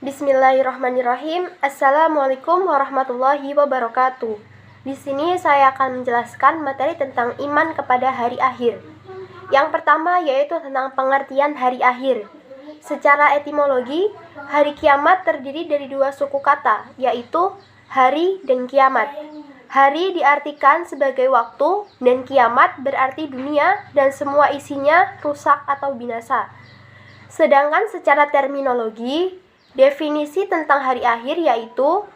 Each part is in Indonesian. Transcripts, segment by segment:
Bismillahirrahmanirrahim. Assalamualaikum warahmatullahi wabarakatuh. Di sini saya akan menjelaskan materi tentang iman kepada hari akhir. Yang pertama yaitu tentang pengertian hari akhir. Secara etimologi, hari kiamat terdiri dari dua suku kata, yaitu hari dan kiamat. Hari diartikan sebagai waktu dan kiamat berarti dunia dan semua isinya rusak atau binasa. Sedangkan secara terminologi, definisi tentang hari akhir yaitu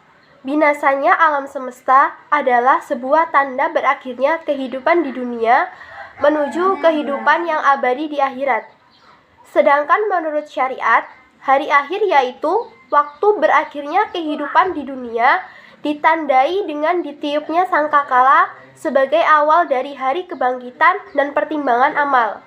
binasanya alam semesta adalah sebuah tanda berakhirnya kehidupan di dunia menuju kehidupan yang abadi di akhirat. Sedangkan menurut syariat, hari akhir yaitu waktu berakhirnya kehidupan di dunia ditandai dengan ditiupnya sangkakala sebagai awal dari hari kebangkitan dan pertimbangan amal.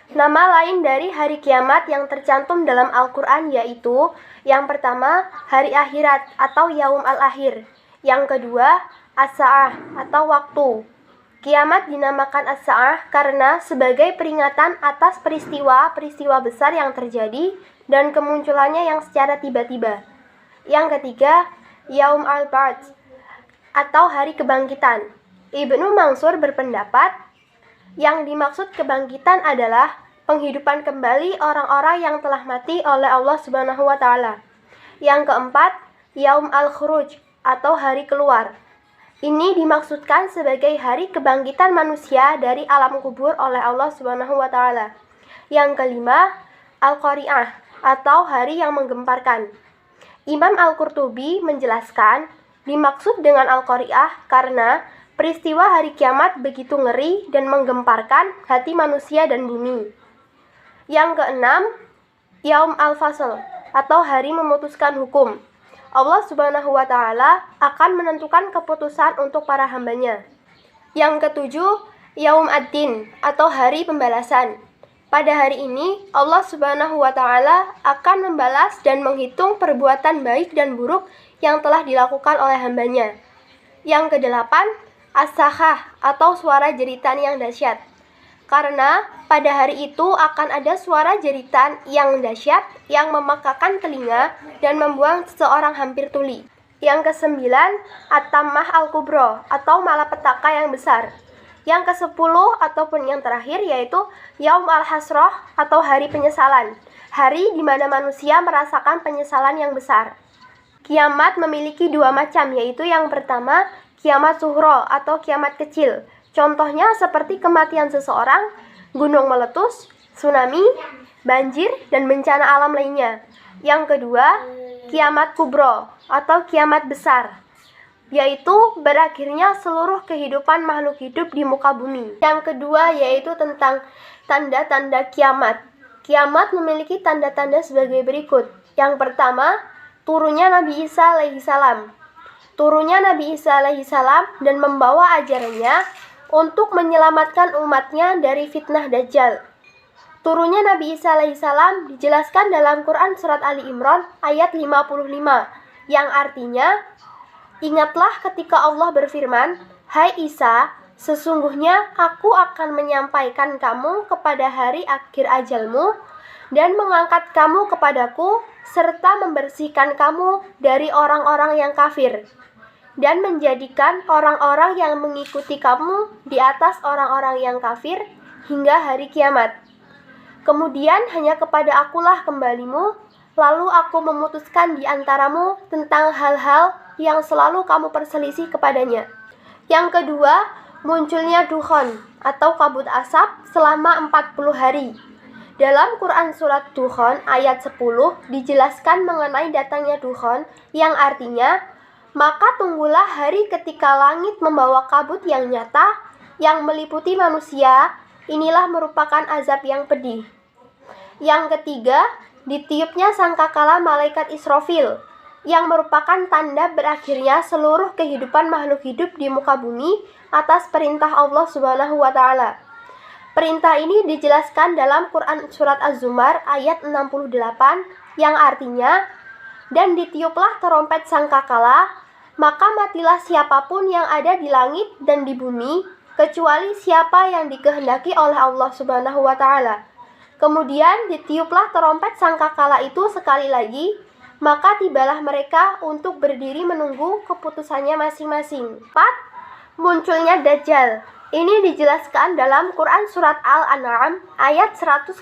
Nama lain dari hari kiamat yang tercantum dalam Al-Quran yaitu yang pertama, hari akhirat atau Yaum al-Akhir. Yang kedua, As-Sa'ah atau waktu. Kiamat dinamakan As-Sa'ah karena sebagai peringatan atas peristiwa-peristiwa besar yang terjadi dan kemunculannya yang secara tiba-tiba. Yang ketiga, Yaum al-Ba'ts atau hari kebangkitan. Ibnu Mansur berpendapat yang dimaksud kebangkitan adalah penghidupan kembali orang-orang yang telah mati oleh Allah Subhanahu wa taala. Yang keempat, Yaum al-Khuruj atau hari keluar. Ini dimaksudkan sebagai hari kebangkitan manusia dari alam kubur oleh Allah Subhanahu wa taala. Yang kelima, Al-Qari'ah atau hari yang menggemparkan. Imam Al-Qurtubi menjelaskan dimaksud dengan Al-Qari'ah karena peristiwa hari kiamat begitu ngeri dan menggemparkan hati manusia dan bumi. Yang keenam, Yaum al-Fasl atau hari memutuskan hukum. Allah Subhanahu wa taala akan menentukan keputusan untuk para hambanya. Yang ketujuh, Yaum ad-Din atau hari pembalasan. Pada hari ini, Allah Subhanahu wa taala akan membalas dan menghitung perbuatan baik dan buruk yang telah dilakukan oleh hambanya. Yang kedelapan, As-Sakhah atau suara jeritan yang dahsyat. Karena pada hari itu akan ada suara jeritan yang dahsyat yang memekakan telinga dan membuang seseorang hampir tuli. Yang kesembilan, At-Tammah Al-Kubro atau malapetaka yang besar. Yang kesepuluh ataupun yang terakhir yaitu Yaum Al-Hasroh atau hari penyesalan. Hari di mana manusia merasakan penyesalan yang besar. Kiamat memiliki dua macam, yaitu yang pertama, kiamat suhro atau kiamat kecil. Contohnya seperti kematian seseorang, gunung meletus, tsunami, banjir, dan bencana alam lainnya. Yang kedua, kiamat kubro atau kiamat besar, yaitu berakhirnya seluruh kehidupan makhluk hidup di muka bumi. Yang kedua yaitu tentang tanda-tanda kiamat. Kiamat memiliki tanda-tanda sebagai berikut. Yang pertama, turunnya Nabi Isa alaihissalam. Turunnya Nabi Isa alaihissalam dan membawa ajarannya untuk menyelamatkan umatnya dari fitnah Dajjal. Turunnya Nabi Isa alaihissalam dijelaskan dalam Quran Surat Ali Imran ayat 55, yang artinya, ingatlah ketika Allah berfirman, "Hai Isa, sesungguhnya aku akan menyampaikan kamu kepada hari akhir ajalmu dan mengangkat kamu kepadaku serta membersihkan kamu dari orang-orang yang kafir dan menjadikan orang-orang yang mengikuti kamu di atas orang-orang yang kafir hingga hari kiamat. Kemudian hanya kepada akulah kembalimu, lalu aku memutuskan di antaramu tentang hal-hal yang selalu kamu perselisih kepadanya." Yang kedua, munculnya dukhon atau kabut asap selama 40 hari. Dalam Quran Surat Dukhon ayat 10 dijelaskan mengenai datangnya dukhon yang artinya, maka tunggulah hari ketika langit membawa kabut yang nyata yang meliputi manusia, inilah merupakan azab yang pedih. Yang ketiga, ditiupnya sangkakala malaikat Israfil, yang merupakan tanda berakhirnya seluruh kehidupan makhluk hidup di muka bumi atas perintah Allah Subhanahu wa taala. Perintah ini dijelaskan dalam Quran Surat Az-Zumar ayat 68 yang artinya, dan ditiuplah terompet sangkakala, maka matilah siapapun yang ada di langit dan di bumi, kecuali siapa yang dikehendaki oleh Allah Subhanahu wa taala. Kemudian ditiuplah terompet sangkakala itu sekali lagi, Maka tibalah mereka untuk berdiri menunggu keputusannya masing-masing. 4. Munculnya Dajjal. Ini dijelaskan dalam Quran Surat Al-An'am ayat 158,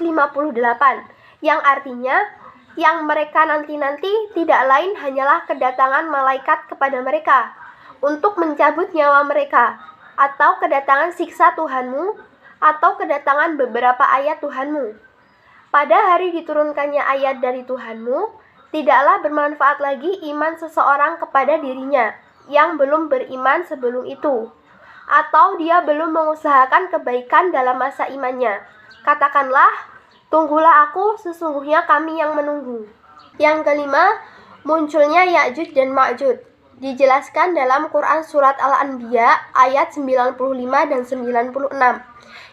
yang artinya, yang mereka nanti-nanti tidak lain hanyalah kedatangan malaikat kepada mereka untuk mencabut nyawa mereka, atau kedatangan siksa Tuhanmu, atau kedatangan beberapa ayat Tuhanmu. Pada hari diturunkannya ayat dari Tuhanmu, tidaklah bermanfaat lagi iman seseorang kepada dirinya yang belum beriman sebelum itu, atau dia belum mengusahakan kebaikan dalam masa imannya. Katakanlah, tunggulah aku, sesungguhnya kami yang menunggu. Yang kelima, munculnya Ya'juj dan Ma'juj. Dijelaskan dalam Quran Surat Al-Anbiya ayat 95 dan 96,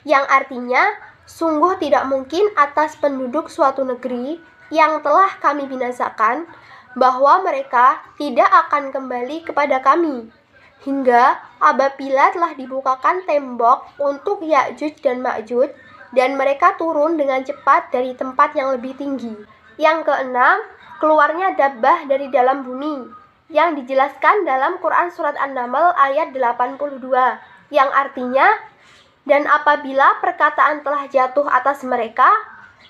yang artinya, sungguh tidak mungkin atas penduduk suatu negeri yang telah kami binasakan, bahwa mereka tidak akan kembali kepada kami, hingga apabila telah dibukakan tembok untuk Ya'juj dan Ma'juj, dan mereka turun dengan cepat dari tempat yang lebih tinggi. Yang keenam, keluarnya dabbah dari dalam bumi, yang dijelaskan dalam Quran Surat An-Naml ayat 82, yang artinya, dan apabila perkataan telah jatuh atas mereka,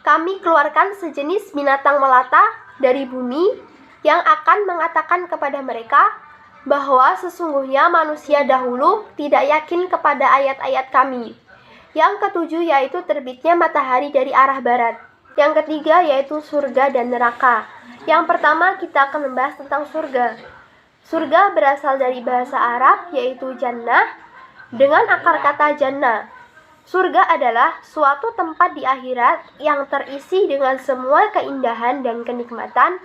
kami keluarkan sejenis binatang melata dari bumi yang akan mengatakan kepada mereka bahwa sesungguhnya manusia dahulu tidak yakin kepada ayat-ayat kami. Yang ketujuh yaitu terbitnya matahari dari arah barat. Yang ketiga yaitu surga dan neraka. Yang pertama kita akan membahas tentang surga. Surga berasal dari bahasa Arab yaitu jannah dengan akar kata jannah. Surga adalah suatu tempat di akhirat yang terisi dengan semua keindahan dan kenikmatan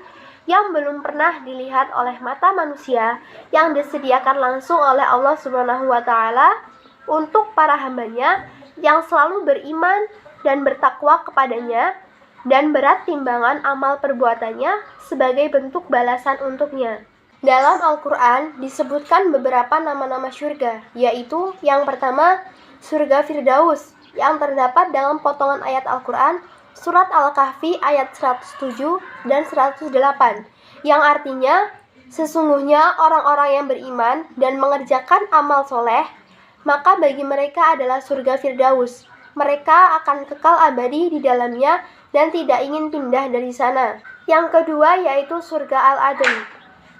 yang belum pernah dilihat oleh mata manusia, yang disediakan langsung oleh Allah Subhanahu wa Ta'ala untuk para hambanya yang selalu beriman dan bertakwa kepadanya, dan berat timbangan amal perbuatannya sebagai bentuk balasan untuknya. Dalam Al-Quran disebutkan beberapa nama-nama surga, yaitu yang pertama surga Firdaus, yang terdapat dalam potongan ayat Al-Quran Surat Al-Kahfi ayat 107 dan 108, yang artinya, sesungguhnya orang-orang yang beriman dan mengerjakan amal soleh, maka bagi mereka adalah surga Firdaus. Mereka akan kekal abadi di dalamnya dan tidak ingin pindah dari sana. Yang kedua yaitu surga Al-Adn,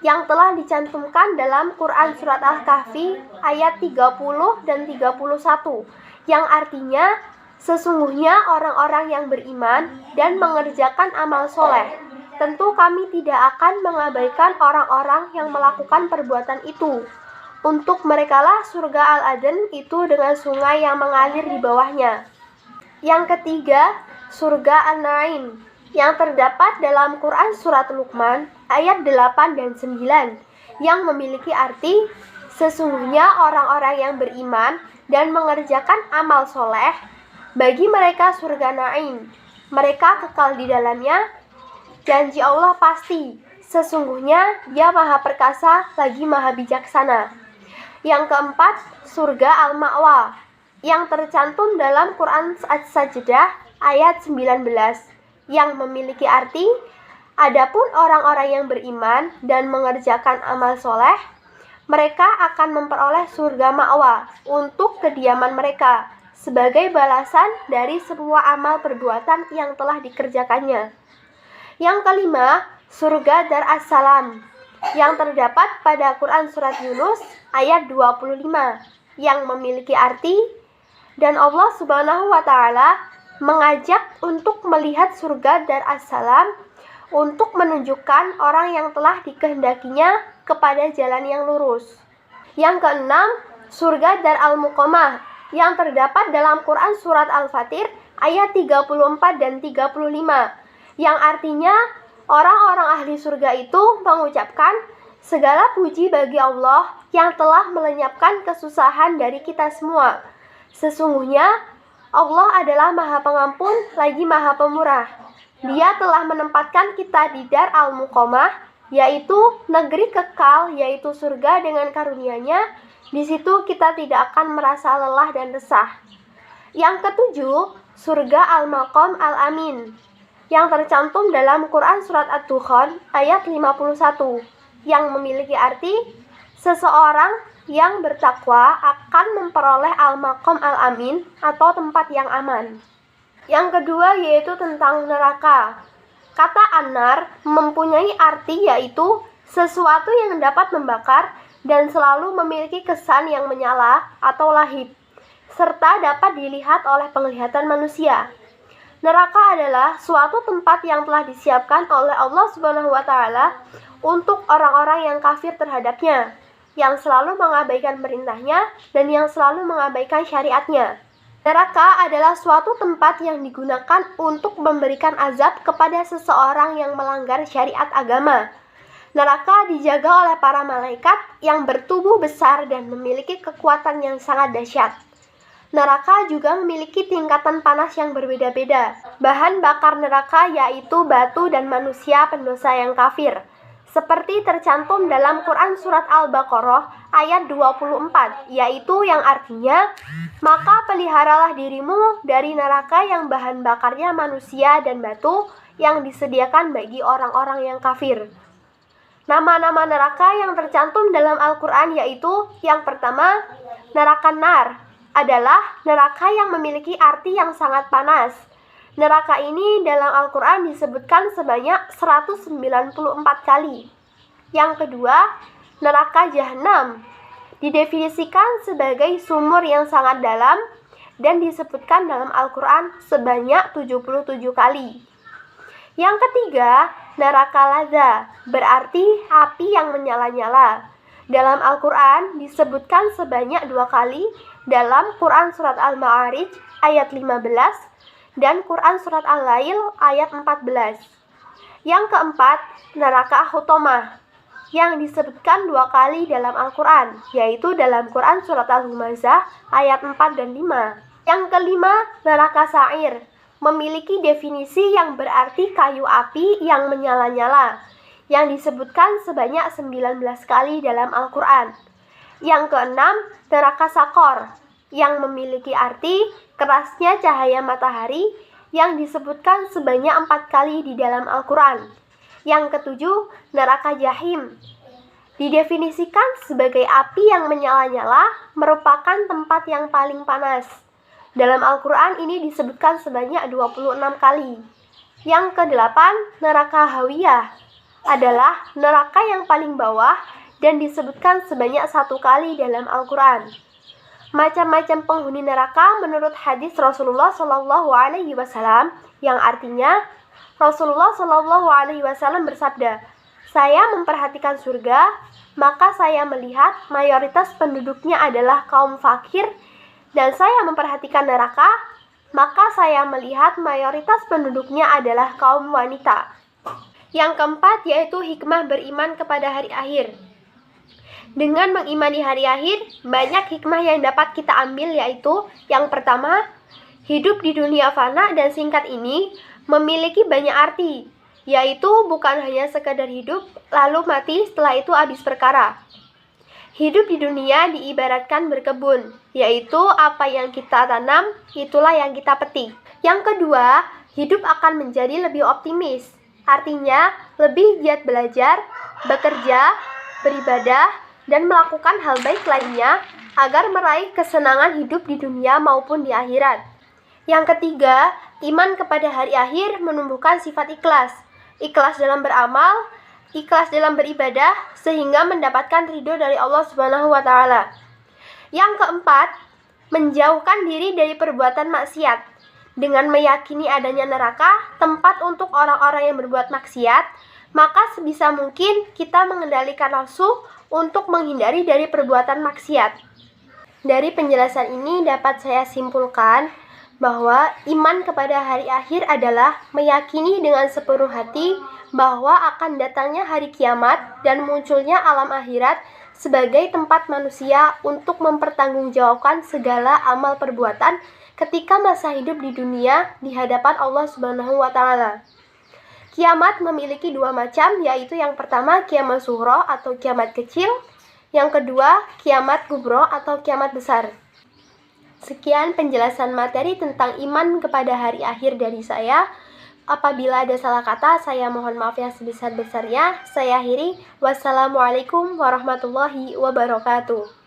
yang telah dicantumkan dalam Quran Surat Al-Kahfi ayat 30 dan 31, yang artinya, sesungguhnya orang-orang yang beriman dan mengerjakan amal soleh, tentu kami tidak akan mengabaikan orang-orang yang melakukan perbuatan itu. Untuk merekalah surga Al-Adn itu dengan sungai yang mengalir di bawahnya. Yang ketiga, surga An-Naim, yang terdapat dalam Quran Surat Luqman ayat 8 dan 9, yang memiliki arti, sesungguhnya orang-orang yang beriman dan mengerjakan amal soleh, bagi mereka surga Naim, mereka kekal di dalamnya, janji Allah pasti, sesungguhnya Dia Maha Perkasa lagi Maha Bijaksana. Yang keempat, surga Al-Ma'wa, yang tercantum dalam Quran As-Sajdah ayat 19, yang memiliki arti, adapun orang-orang yang beriman dan mengerjakan amal soleh, mereka akan memperoleh surga Ma'wa untuk kediaman mereka, sebagai balasan dari semua amal perbuatan yang telah dikerjakannya. Yang kelima, surga Dar As-Salam, yang terdapat pada Quran Surat Yunus ayat 25, yang memiliki arti, dan Allah Subhanahu wa Ta'ala mengajak untuk melihat surga Dar As-Salam untuk menunjukkan orang yang telah dikehendakinya kepada jalan yang lurus. Yang keenam, surga Dar Al-Muqamah, yang terdapat dalam Quran Surat Al-Fatir ayat 34 dan 35, yang artinya orang-orang ahli surga itu mengucapkan, segala puji bagi Allah yang telah melenyapkan kesusahan dari kita semua. Sesungguhnya Allah adalah Maha Pengampun lagi Maha Pemurah. Dia telah menempatkan kita di Dar Al-Muqamah, yaitu negeri kekal, yaitu surga dengan karunia-Nya. Di situ kita tidak akan merasa lelah dan resah. Yang ketujuh, surga Al-Maqam Al-Amin, yang tercantum dalam Quran Surat Ad-Dukhan ayat 51 yang memiliki arti seseorang yang bertakwa akan memperoleh al-maqam al-amin atau tempat yang aman. Yang kedua yaitu tentang neraka. Kata an-nar mempunyai arti yaitu sesuatu yang dapat membakar dan selalu memiliki kesan yang menyala atau lahib, serta dapat dilihat oleh penglihatan manusia. Neraka adalah suatu tempat yang telah disiapkan oleh Allah Subhanahu wa taala untuk orang-orang yang kafir terhadapnya, yang selalu mengabaikan perintahnya dan yang selalu mengabaikan syariatnya. Neraka adalah suatu tempat yang digunakan untuk memberikan azab kepada seseorang yang melanggar syariat agama. Neraka dijaga oleh para malaikat yang bertubuh besar dan memiliki kekuatan yang sangat dahsyat. Neraka juga memiliki tingkatan panas yang berbeda-beda. Bahan bakar neraka yaitu batu dan manusia pendosa yang kafir, seperti tercantum dalam Quran Surat Al-Baqarah ayat 24, yaitu yang artinya, maka peliharalah dirimu dari neraka yang bahan bakarnya manusia dan batu yang disediakan bagi orang-orang yang kafir. Nama-nama neraka yang tercantum dalam Al-Quran yaitu yang pertama, neraka nar adalah neraka yang memiliki arti yang sangat panas. Neraka ini dalam Al-Quran disebutkan sebanyak 194 kali. Yang kedua, neraka Jahannam didefinisikan sebagai sumur yang sangat dalam dan disebutkan dalam Al-Quran sebanyak 77 kali. Yang ketiga, neraka Lazza berarti api yang menyala-nyala. Dalam Al-Quran disebutkan sebanyak 2 kali dalam Quran Surat Al-Ma'arij ayat 15 dan Quran Surat Al-Lail ayat 14. Yang keempat, neraka Hutomah yang disebutkan 2 kali dalam Al-Quran, yaitu dalam Quran Surat Al-Humazah ayat 4 dan 5. Yang kelima, neraka Sa'ir memiliki definisi yang berarti kayu api yang menyala-nyala, yang disebutkan sebanyak 19 kali dalam Al-Quran. Yang keenam, neraka Sakor yang memiliki arti kerasnya cahaya matahari yang disebutkan sebanyak 4 kali di dalam Al-Quran. Yang ketujuh, neraka Jahim didefinisikan sebagai api yang menyala-nyala, merupakan tempat yang paling panas. Dalam Al-Quran ini disebutkan sebanyak 26 kali. Yang kedelapan, neraka Hawiyah adalah neraka yang paling bawah dan disebutkan sebanyak 1 kali dalam Al-Quran. Macam-macam penghuni neraka menurut hadis Rasulullah SAW yang artinya Rasulullah SAW bersabda, "Saya memperhatikan surga, maka saya melihat mayoritas penduduknya adalah kaum fakir, dan saya memperhatikan neraka, maka saya melihat mayoritas penduduknya adalah kaum wanita." Yang keempat yaitu hikmah beriman kepada hari akhir. Dengan mengimani hari akhir, banyak hikmah yang dapat kita ambil yaitu yang pertama, hidup di dunia fana dan singkat ini memiliki banyak arti, yaitu bukan hanya sekadar hidup lalu mati setelah itu habis perkara. Hidup di dunia diibaratkan berkebun, yaitu apa yang kita tanam, itulah yang kita petik. Yang kedua, hidup akan menjadi lebih optimis. Artinya, lebih giat belajar, bekerja, beribadah, dan melakukan hal baik lainnya agar meraih kesenangan hidup di dunia maupun di akhirat. Yang ketiga, iman kepada hari akhir menumbuhkan sifat ikhlas. Ikhlas dalam beramal, ikhlas dalam beribadah, sehingga mendapatkan ridho dari Allah Subhanahu wa taala. Yang keempat, menjauhkan diri dari perbuatan maksiat. Dengan meyakini adanya neraka, tempat untuk orang-orang yang berbuat maksiat, maka sebisa mungkin kita mengendalikan nafsu untuk menghindari dari perbuatan maksiat. Dari penjelasan ini dapat saya simpulkan bahwa iman kepada hari akhir adalah meyakini dengan sepenuh hati bahwa akan datangnya hari kiamat dan munculnya alam akhirat sebagai tempat manusia untuk mempertanggungjawabkan segala amal perbuatan ketika masa hidup di dunia di hadapan Allah Subhanahu wa taala. Kiamat memiliki 2 macam, yaitu yang pertama kiamat sughra atau kiamat kecil, yang kedua kiamat kubra atau kiamat besar. Sekian penjelasan materi tentang iman kepada hari akhir dari saya. Apabila ada salah kata, saya mohon maaf yang sebesar-besarnya. Saya akhiri. Wassalamualaikum warahmatullahi wabarakatuh.